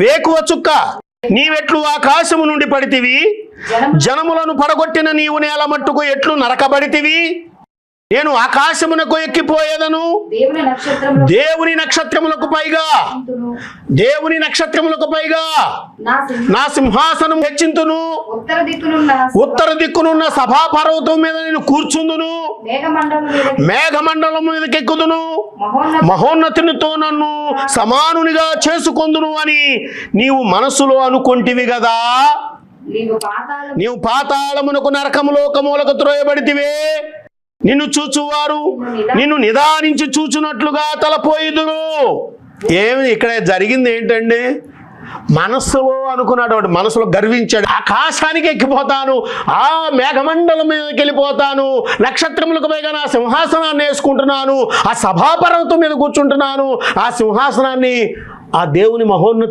వేకువ చుక్క, నీవెట్లు ఆకాశము నుండి పడితివి, జనములను పడగొట్టిన నీవు నేల మట్టుకు ఎట్లు నరకబడితివి. నేను ఆకాశమునకు ఎక్కిపోయేదను, దేవుని నక్షత్రములకు పైగా నా సింహాసనం హెచ్చింతును. ఉత్తర దిక్కునున్న సభాపర్వతం మీద నేను కూర్చుందును, మేఘమండలం మీదకి ఎక్కుదును, మహోన్నతునితో నన్ను సమానునిగా చేసుకొందును అని నీవు మనసులో అనుకొంటివి గదా. నీవు పాతాళమునకు నరకములోకములకు త్రోయబడితివే. నిన్ను చూచువారు నిన్ను నిదానించి చూచున్నట్లుగా తలపోయిదురు. ఏమి ఇక్కడ జరిగింది ఏంటండి? మనస్సులో అనుకున్నాడు, మనసులో గర్వించాడు. ఆకాశానికి ఎక్కిపోతాను, ఆ మేఘమండలం మీదకి వెళ్ళిపోతాను, నక్షత్రములకు పైగా నా సింహాసనాన్ని వేసుకుంటున్నాను, ఆ సభాపర్వతం మీద కూర్చుంటున్నాను, ఆ సింహాసనాన్ని ఆ దేవుని మహోన్నత